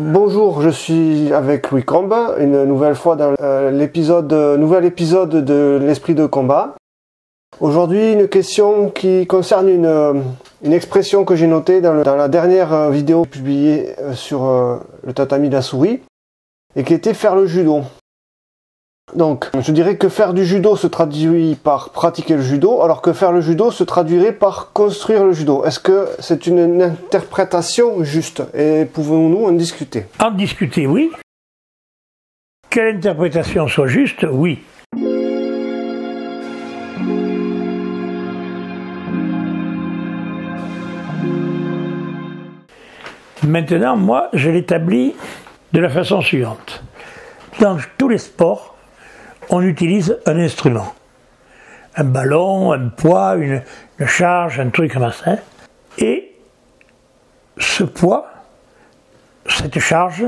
Bonjour, je suis avec Louis Combe, une nouvelle fois dans nouvel épisode de l'Esprit de combat. Aujourd'hui, une question qui concerne une expression que j'ai notée dans la dernière vidéo publiée sur le tatami de la souris, et qui était faire le judo. Donc, je dirais que faire du judo se traduit par pratiquer le judo, alors que faire le judo se traduirait par construire le judo. Est-ce que c'est une interprétation juste? Et pouvons-nous en discuter? En discuter, oui. Quelle interprétation soit juste, oui. Maintenant, moi, je l'établis de la façon suivante. Dans tous les sports, on utilise un instrument. Un ballon, un poids, une charge, un truc comme ça. Et ce poids, cette charge,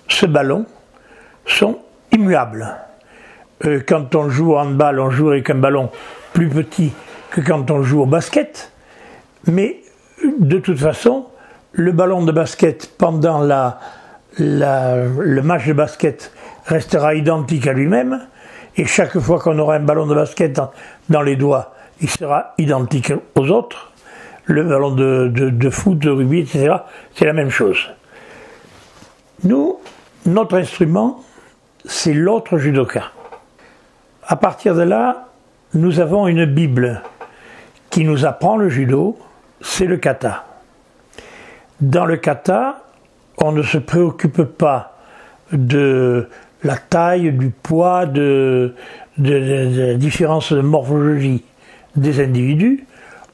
ce ballon, sont immuables. Quand on joue au handball, on joue avec un ballon plus petit que quand on joue au basket. Mais de toute façon, le ballon de basket, pendant le match de basket, restera identique à lui-même. Et chaque fois qu'on aura un ballon de basket dans les doigts, il sera identique aux autres. Le ballon de foot, de rugby, etc., c'est la même chose. Nous, notre instrument, c'est l'autre judoka. À partir de là, nous avons une Bible qui nous apprend le judo, c'est le kata. Dans le kata, on ne se préoccupe pas de la taille, du poids, de la différence de morphologie des individus.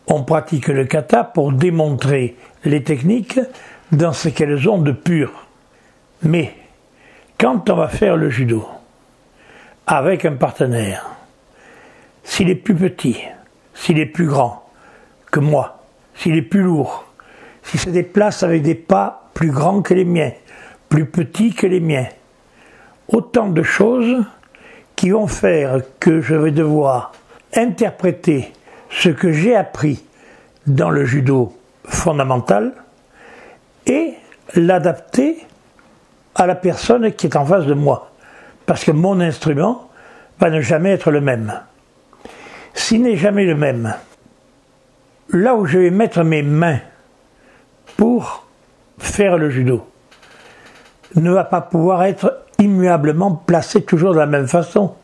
On pratique le kata pour démontrer les techniques dans ce qu'elles ont de pur. Mais quand on va faire le judo avec un partenaire, s'il est plus petit, s'il est plus grand que moi, s'il est plus lourd, s'il se déplace avec des pas plus grands que les miens, plus petits que les miens, autant de choses qui vont faire que je vais devoir interpréter ce que j'ai appris dans le judo fondamental et l'adapter à la personne qui est en face de moi. Parce que mon instrument va ne jamais être le même. S'il n'est jamais le même, là où je vais mettre mes mains pour faire le judo ne va pas pouvoir être immuablement placé toujours de la même façon.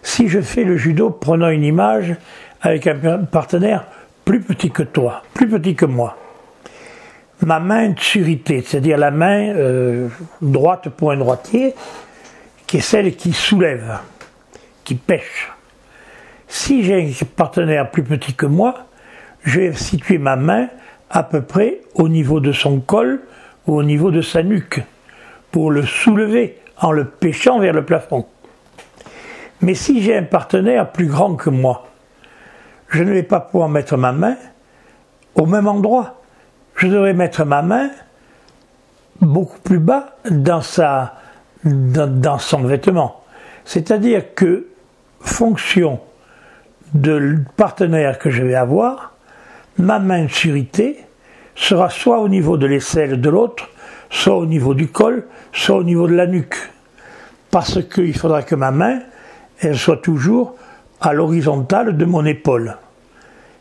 Si je fais le judo, prenons une image avec un partenaire plus petit que toi, plus petit que moi. Ma main tsurité, c'est-à-dire la main droite pour un droitier, qui est celle qui soulève, qui pêche. Si j'ai un partenaire plus petit que moi, je vais situer ma main à peu près au niveau de son col ou au niveau de sa nuque, pour le soulever en le pêchant vers le plafond. Mais si j'ai un partenaire plus grand que moi, je ne vais pas pouvoir mettre ma main au même endroit. Je devrais mettre ma main beaucoup plus bas dans son vêtement. C'est-à-dire que, fonction de partenaire que je vais avoir, ma main surité sera soit au niveau de l'aisselle de l'autre, soit au niveau du col, soit au niveau de la nuque. Parce qu'il faudra que ma main, elle soit toujours à l'horizontale de mon épaule.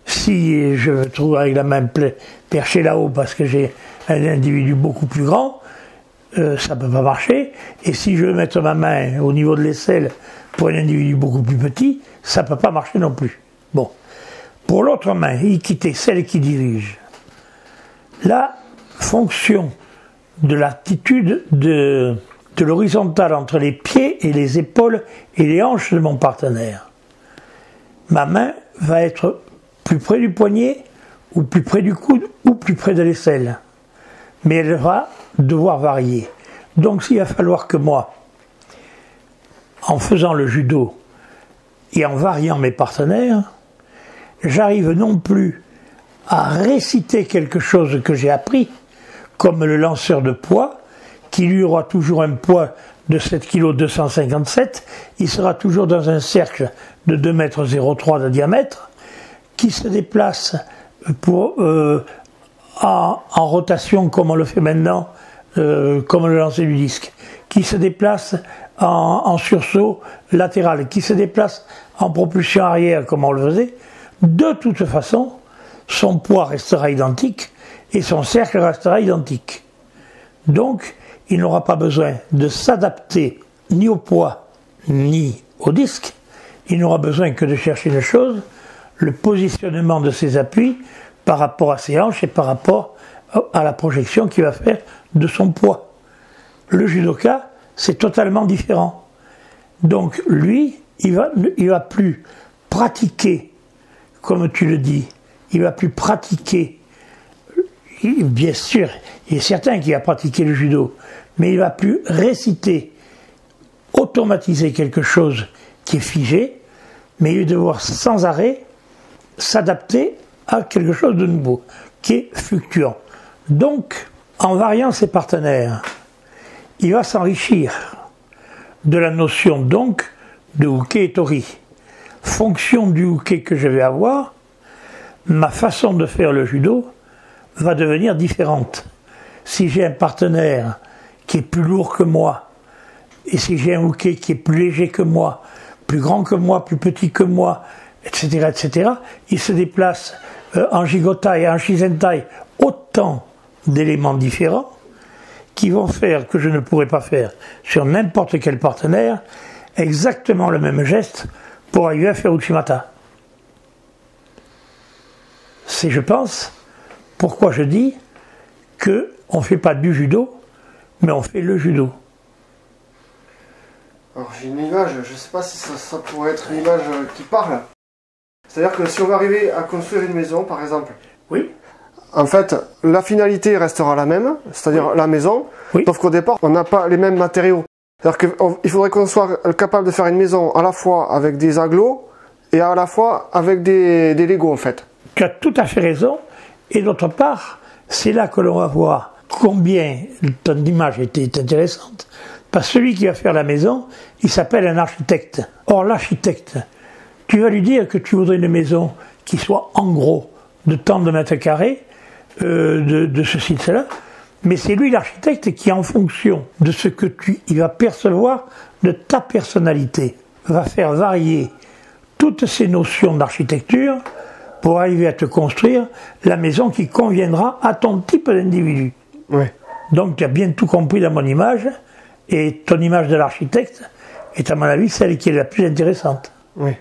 Si je me trouve avec la main perchée là-haut parce que j'ai un individu beaucoup plus grand, ça ne peut pas marcher. Et si je veux mettre ma main au niveau de l'aisselle pour un individu beaucoup plus petit, ça ne peut pas marcher non plus. Bon. Pour l'autre main, Ikité, celle qui dirige, la fonction de l'attitude de l'horizontale entre les pieds et les épaules et les hanches de mon partenaire. Ma main va être plus près du poignet, ou plus près du coude, ou plus près de l'aisselle. Mais elle va devoir varier. Donc s'il va falloir que moi, en faisant le judo et en variant mes partenaires, j'arrive non plus à réciter quelque chose que j'ai appris, comme le lanceur de poids, qui lui aura toujours un poids de 7 kg 257, il sera toujours dans un cercle de 2,03 m de diamètre, qui se déplace en rotation comme on le fait maintenant comme le lancer du disque, qui se déplace en sursaut latéral, qui se déplace en propulsion arrière comme on le faisait, de toute façon, son poids restera identique et son cercle restera identique. Donc, il n'aura pas besoin de s'adapter ni au poids ni au disque. Il n'aura besoin que de chercher une chose, le positionnement de ses appuis par rapport à ses hanches et par rapport à la projection qu'il va faire de son poids. Le judoka, c'est totalement différent. Donc lui, il va plus pratiquer, comme tu le dis, il va plus pratiquer, bien sûr, il est certain qu'il va pratiquer le judo, mais il va plus réciter, automatiser quelque chose qui est figé, mais il va devoir sans arrêt s'adapter à quelque chose de nouveau, qui est fluctuant. Donc, en variant ses partenaires, il va s'enrichir de la notion donc de uke et tori. Fonction du uke que je vais avoir, ma façon de faire le judo va devenir différente. Si j'ai un partenaire qui est plus lourd que moi, et si j'ai un uke qui est plus léger que moi, plus grand que moi, plus petit que moi, etc., etc., il se déplace en jigotai et en shizentai autant d'éléments différents qui vont faire que je ne pourrai pas faire sur n'importe quel partenaire exactement le même geste pour arriver à faire Uchimata. C'est, je pense, pourquoi je dis qu'on ne fait pas du judo, mais on fait le judo. Alors j'ai une image, je ne sais pas si ça pourrait être une image qui parle. C'est-à-dire que si on va arriver à construire une maison, par exemple, oui. En fait, la finalité restera la même, c'est-à-dire oui. La maison, oui. Sauf qu'au départ, on n'a pas les mêmes matériaux. C'est-à-dire qu'il faudrait qu'on soit capable de faire une maison à la fois avec des agglos et à la fois avec des Lego, en fait. Tu as tout à fait raison. Et d'autre part, c'est là que l'on va voir combien ton image était intéressante. Parce que celui qui va faire la maison, il s'appelle un architecte. Or, l'architecte, tu vas lui dire que tu voudrais une maison qui soit en gros de tant de mètres carrés, de ceci, de cela, mais c'est lui l'architecte qui, en fonction de ce que il va percevoir de ta personnalité, va faire varier toutes ces notions d'architecture pour arriver à te construire la maison qui conviendra à ton type d'individu. Oui. Donc tu as bien tout compris dans mon image, et ton image de l'architecte est à mon avis celle qui est la plus intéressante. Oui,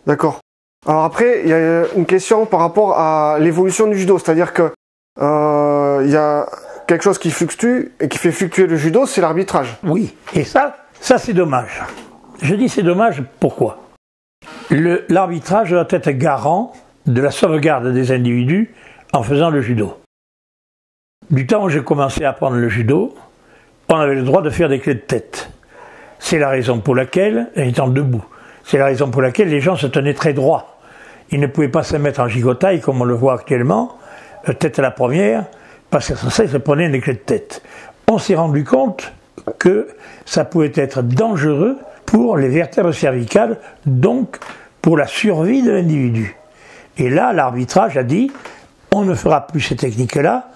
d'accord. Alors après, il y a une question par rapport à l'évolution du judo, c'est-à-dire que il y a quelque chose qui fluctue et qui fait fluctuer le judo, c'est l'arbitrage. Oui, et ça c'est dommage. Je dis c'est dommage, pourquoi ? L'arbitrage doit être garant de la sauvegarde des individus en faisant le judo. Du temps où j'ai commencé à apprendre le judo, on avait le droit de faire des clés de tête. C'est la raison pour laquelle, étant debout, c'est la raison pour laquelle les gens se tenaient très droits. Ils ne pouvaient pas se mettre en gigotaille comme on le voit actuellement, tête à la première, parce que sans ça, ils se prenaient des clés de tête. On s'est rendu compte que ça pouvait être dangereux pour les vertèbres cervicales, donc pour la survie de l'individu. Et là, l'arbitrage a dit, on ne fera plus ces techniques-là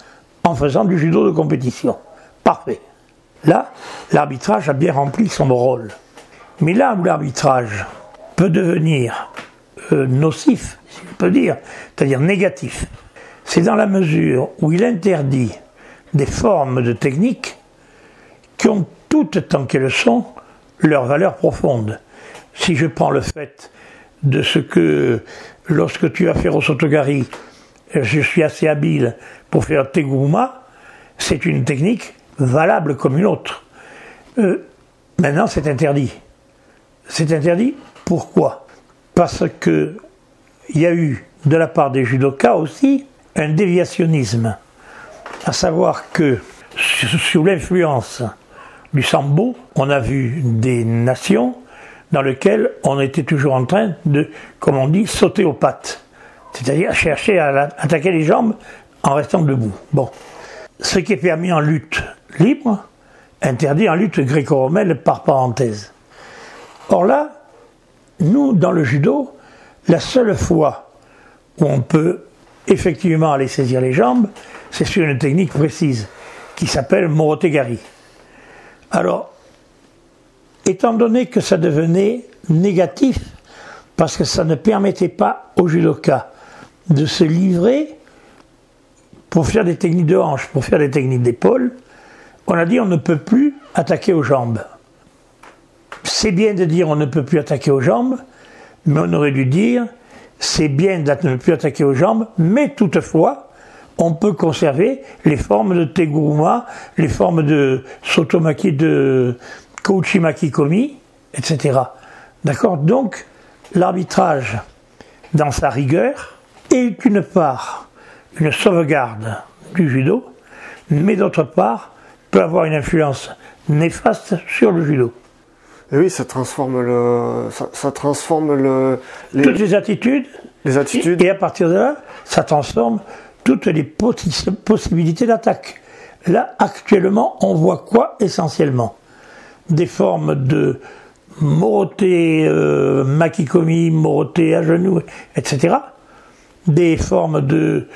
en faisant du judo de compétition. Parfait. Là, l'arbitrage a bien rempli son rôle. Mais là où l'arbitrage peut devenir nocif, si je peux dire, c'est-à-dire négatif, c'est dans la mesure où il interdit des formes de techniques qui ont toutes, tant qu'elles sont, leur valeur profonde. Si je prends le fait de ce que, lorsque tu vas faire au Sotogari, je suis assez habile pour faire Teguruma, c'est une technique valable comme une autre. Maintenant, c'est interdit. C'est interdit, pourquoi ? Parce que il y a eu, de la part des judokas aussi, un déviationnisme. À savoir que, sous l'influence du sambo, on a vu des nations dans lesquelles on était toujours en train de, comme on dit, sauter aux pattes. C'est-à-dire chercher à attaquer les jambes en restant debout. Bon. Ce qui est permis en lutte libre, interdit en lutte gréco-romaine par parenthèse. Or là, nous, dans le judo, la seule fois où on peut effectivement aller saisir les jambes, c'est sur une technique précise. qui s'appelle Morotegari. Alors, étant donné que ça devenait négatif, parce que ça ne permettait pas aux judokas de se livrer pour faire des techniques de hanche, pour faire des techniques d'épaule, on a dit on ne peut plus attaquer aux jambes. C'est bien de dire on ne peut plus attaquer aux jambes, mais on aurait dû dire c'est bien de ne plus attaquer aux jambes, mais toutefois, on peut conserver les formes de Teguruma, les formes de Sotomaki, de Kouchimaki Komi, etc. D'accord? Donc, l'arbitrage, dans sa rigueur, est d'une part une sauvegarde du judo, mais d'autre part, peut avoir une influence néfaste sur le judo. Et oui, ça transforme toutes les attitudes. Les attitudes. Et à partir de là, ça transforme toutes les possibilités d'attaque. Là, actuellement, on voit quoi essentiellement? Des formes de moroté, makikomi, moroté à genoux, etc. Des formes de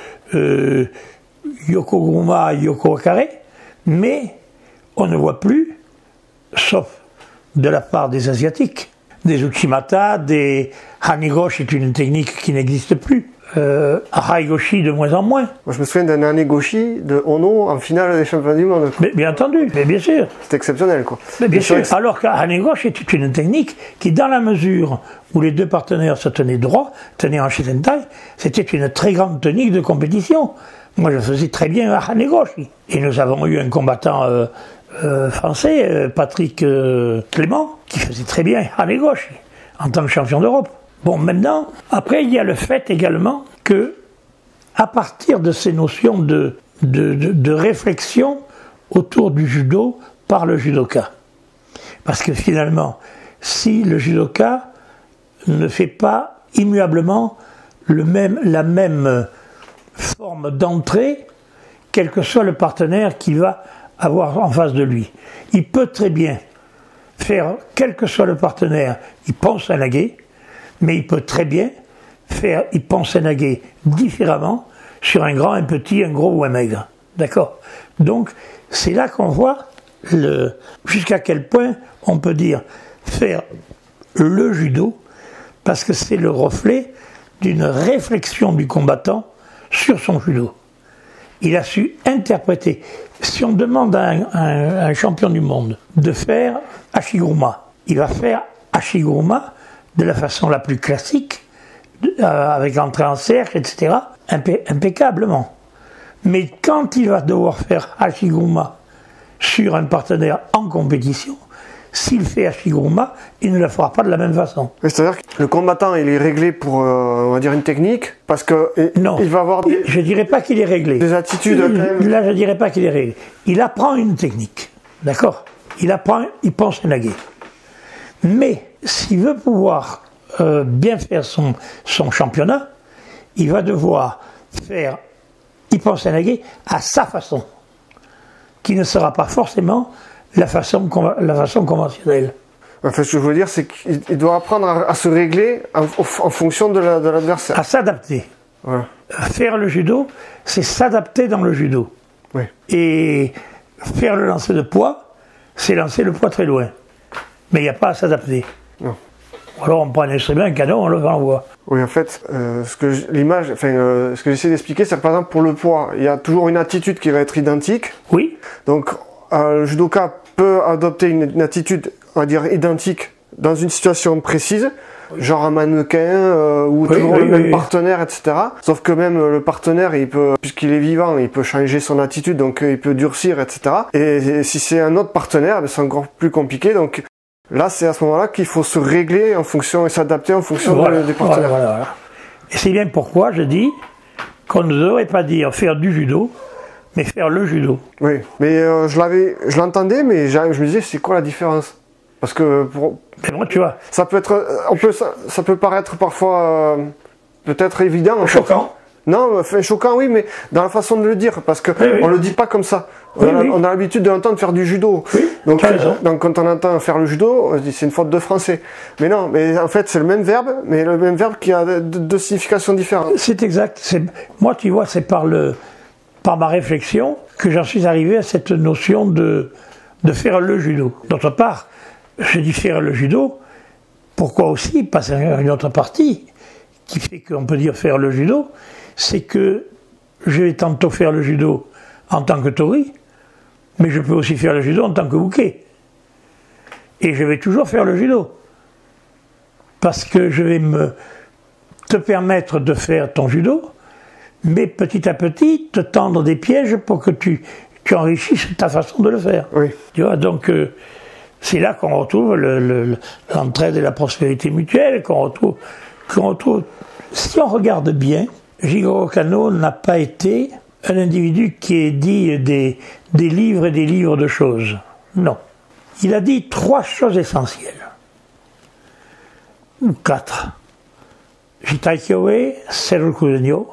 yokoguma, yokokare, mais on ne voit plus, sauf de la part des Asiatiques, des Uchimata, des Hanegoshi est une technique qui n'existe plus. Haraigoshi de moins en moins. Moi, je me souviens d'un Hanegoshi de Ono en finale des championnats du monde. Mais bien entendu, mais bien sûr. C'est exceptionnel, quoi. Mais bien sûr. Alors qu'Hanegoshi est une technique qui, dans la mesure où les deux partenaires se tenaient droit, tenaient en Shisentai, c'était une très grande technique de compétition. Moi, je faisais très bien à Hanegoshi. Et nous avons eu un combattant français, Patrick Clément, qui faisait très bien Hanegoshi en tant que champion d'Europe. Bon, maintenant, après, il y a le fait également que, à partir de ces notions de réflexion autour du judo par le judoka, parce que finalement, si le judoka ne fait pas immuablement la même forme d'entrée, quel que soit le partenaire qu'il va avoir en face de lui, il peut très bien faire, quel que soit le partenaire, il pense à naguer, mais il peut très bien faire, il pense à naguer différemment sur un grand, un petit, un gros ou un maigre. D'accord? Donc, c'est là qu'on voit jusqu'à quel point on peut dire faire le judo, parce que c'est le reflet d'une réflexion du combattant sur son judo. Il a su interpréter. Si on demande à un champion du monde de faire Hashiguruma, il va faire Hashiguruma de la façon la plus classique, avec entrée en cercle, etc., impeccablement. Mais quand il va devoir faire Hashiguruma sur un partenaire en compétition, s'il fait Hashiguruma, il ne le fera pas de la même façon. C'est-à-dire que le combattant, il est réglé pour, on va dire, une technique, parce que non, il va avoir des... Je ne dirais pas qu'il est réglé. Des attitudes, quand même. Là, je ne dirais pas qu'il est réglé. Il apprend une technique, d'accord? Il pense à naguer. Mais, s'il veut pouvoir bien faire son championnat, il va devoir faire Ipon Senage à sa façon, qui ne sera pas forcément la façon conventionnelle. Enfin, ce que je veux dire, c'est qu'il doit apprendre à se régler en fonction de l'adversaire. À s'adapter. Voilà. Faire le judo, c'est s'adapter dans le judo. Oui. Et faire le lancer de poids, c'est lancer le poids très loin. Mais il n'y a pas à s'adapter. Non. Alors on prend un instrument, un canon, on le renvoie. Oui, en fait, ce que j'essaie d'expliquer, c'est que par exemple pour le poids, il y a toujours une attitude qui va être identique. Oui. Donc le judoka peut adopter une attitude, on va dire, identique dans une situation précise, oui. Genre un mannequin ou toujours le même partenaire, etc. Sauf que même le partenaire, il peut, puisqu'il est vivant, il peut changer son attitude, donc il peut durcir, etc. Et si c'est un autre partenaire, c'est encore plus compliqué. Donc là, c'est à ce moment-là qu'il faut se régler en fonction et s'adapter en fonction des partenaires. Voilà. Et c'est bien pourquoi je dis qu'on ne devrait pas dire faire du judo, mais faire le judo. Oui, mais je l'entendais, mais je me disais, c'est quoi la différence? Parce que mais moi, tu vois, ça peut être, ça peut paraître parfois peut-être évident. Choquant. Non, enfin, choquant, oui, mais dans la façon de le dire, parce que on le dit pas comme ça. On a l'habitude de l'entendre faire du judo. Oui, donc quand on entend faire le judo, on se dit c'est une faute de français. Mais non, mais en fait c'est le même verbe, mais le même verbe qui a deux significations différentes. C'est exact. Moi, tu vois, c'est par par ma réflexion que j'en suis arrivé à cette notion de faire le judo. D'autre part, je dis faire le judo, pourquoi aussi, parce qu'il y a une autre partie qui fait qu'on peut dire faire le judo, c'est que je vais tantôt faire le judo en tant que tori, mais je peux aussi faire le judo en tant que bouquet. Et je vais toujours faire le judo. Parce que je vais te permettre de faire ton judo, mais petit à petit te tendre des pièges pour que tu enrichisses ta façon de le faire. Oui. Tu vois, donc c'est là qu'on retrouve l'entraide et la prospérité mutuelle, qu'on retrouve. Si on regarde bien, Jigoro Kano n'a pas été un individu qui ait dit des livres et des livres de choses. Non. Il a dit 3 choses essentielles. Ou 4. Jitaikyoe, Serokudenyo,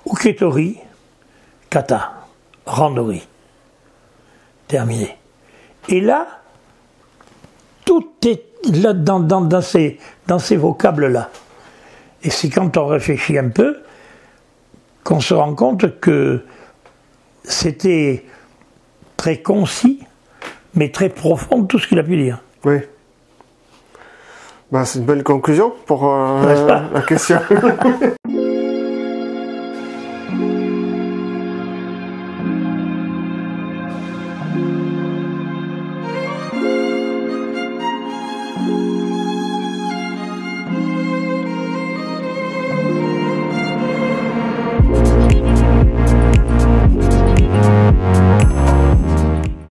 Uketori, Kata, Randori. Terminé. Et là, tout est là dans ces vocables-là. Et c'est quand on réfléchit un peu qu'on se rend compte que c'était très concis, mais très profond tout ce qu'il a pu dire. Oui. Ben, c'est une belle conclusion pour la question.